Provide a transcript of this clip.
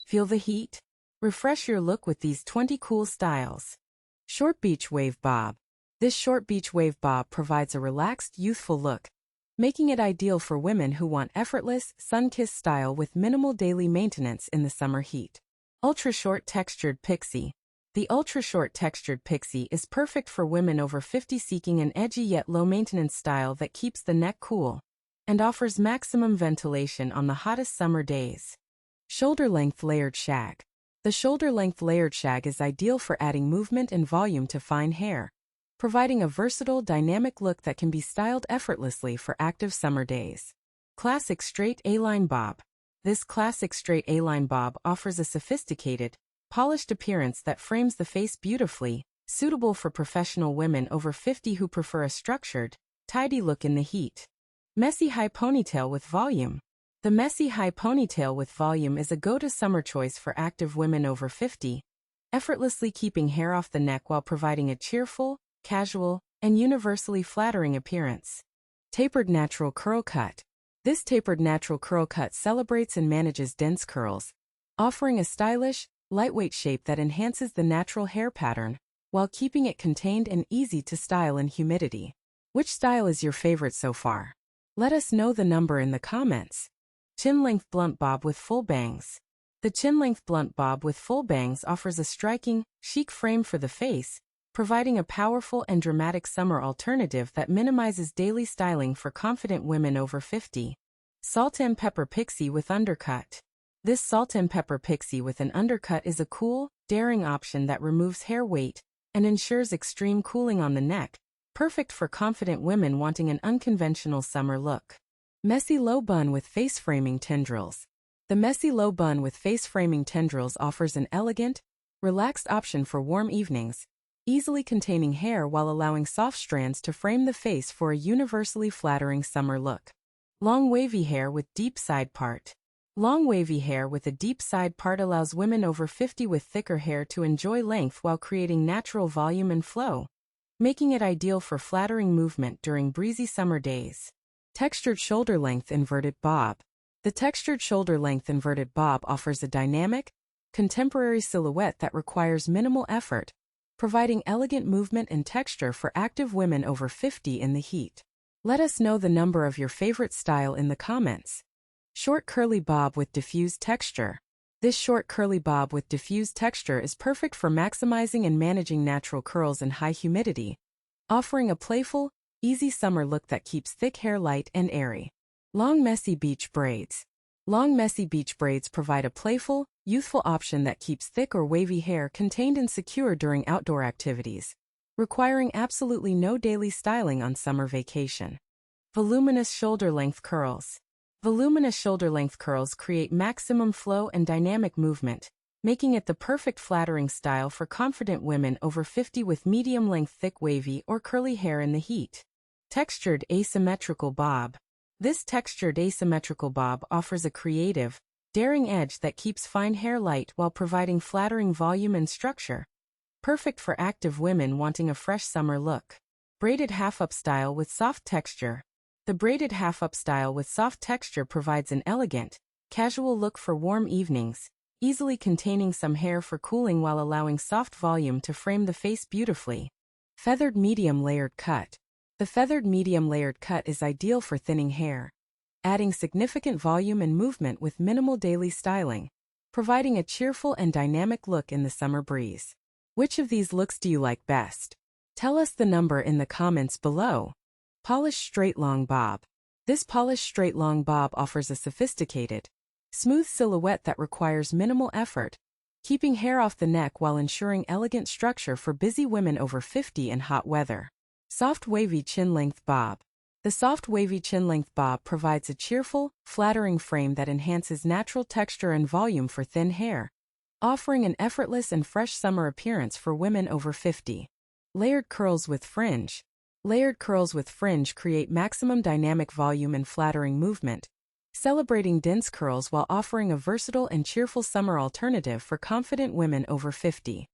Feel the heat? Refresh your look with these 20 cool styles. Short Beach Wave Bob. This short beach wave bob provides a relaxed, youthful look, making it ideal for women who want effortless, sun-kissed style with minimal daily maintenance in the summer heat. Ultra Short Textured Pixie. The Ultra Short Textured Pixie is perfect for women over 50 seeking an edgy yet low-maintenance style that keeps the neck cool and offers maximum ventilation on the hottest summer days. Shoulder-length layered shag. The shoulder-length layered shag is ideal for adding movement and volume to fine hair, providing a versatile, dynamic look that can be styled effortlessly for active summer days. Classic Straight A-Line Bob. This classic straight A-line bob offers a sophisticated, polished appearance that frames the face beautifully, suitable for professional women over 50 who prefer a structured, tidy look in the heat. Messy High Ponytail with Volume. The Messy High Ponytail with Volume is a go-to summer choice for active women over 50, effortlessly keeping hair off the neck while providing a cheerful, casual, and universally flattering appearance. Tapered Natural Curl Cut. This tapered natural curl cut celebrates and manages dense curls, offering a stylish, lightweight shape that enhances the natural hair pattern while keeping it contained and easy to style in humidity. Which style is your favorite so far? Let us know the number in the comments. Chin Length Blunt Bob with Full Bangs. The Chin Length Blunt Bob with Full Bangs offers a striking, chic frame for the face, providing a powerful and dramatic summer alternative that minimizes daily styling for confident women over 50. Salt and Pepper Pixie with Undercut. This Salt and Pepper Pixie with an undercut is a cool, daring option that removes hair weight and ensures extreme cooling on the neck, perfect for confident women wanting an unconventional summer look. Messy Low Bun with Face-Framing Tendrils. The Messy Low Bun with Face-Framing Tendrils offers an elegant, relaxed option for warm evenings, easily containing hair while allowing soft strands to frame the face for a universally flattering summer look. Long Wavy Hair with Deep Side Part. Long wavy hair with a deep side part allows women over 50 with thicker hair to enjoy length while creating natural volume and flow, making it ideal for flattering movement during breezy summer days. Textured Shoulder Length Inverted Bob. The Textured Shoulder Length Inverted Bob offers a dynamic, contemporary silhouette that requires minimal effort, providing elegant movement and texture for active women over 50 in the heat. Let us know the number of your favorite style in the comments. Short Curly Bob with Diffused Texture. This short curly bob with diffused texture is perfect for maximizing and managing natural curls in high humidity, offering a playful, easy summer look that keeps thick hair light and airy. Long Messy Beach Braids. Long Messy Beach Braids provide a playful, youthful option that keeps thick or wavy hair contained and secure during outdoor activities, requiring absolutely no daily styling on summer vacation. Voluminous Shoulder Length Curls. Voluminous shoulder length curls create maximum flow and dynamic movement, making it the perfect flattering style for confident women over 50 with medium-length thick wavy or curly hair in the heat. Textured Asymmetrical Bob. This textured asymmetrical bob offers a creative, daring edge that keeps fine hair light while providing flattering volume and structure, perfect for active women wanting a fresh summer look. Braided half-up style with soft texture. The braided half-up style with soft texture provides an elegant, casual look for warm evenings, easily containing some hair for cooling while allowing soft volume to frame the face beautifully. Feathered Medium Layered Cut. The feathered medium layered cut is ideal for thinning hair, adding significant volume and movement with minimal daily styling, providing a cheerful and dynamic look in the summer breeze. Which of these looks do you like best? Tell us the number in the comments below. Polished Straight Long Bob. This polished straight long bob offers a sophisticated, smooth silhouette that requires minimal effort, keeping hair off the neck while ensuring elegant structure for busy women over 50 in hot weather. Soft Wavy Chin Length Bob. The soft wavy chin length bob provides a cheerful, flattering frame that enhances natural texture and volume for thin hair, offering an effortless and fresh summer appearance for women over 50. Layered Curls with Fringe. Layered curls with fringe create maximum dynamic volume and flattering movement, celebrating dense curls while offering a versatile and cheerful summer alternative for confident women over 50.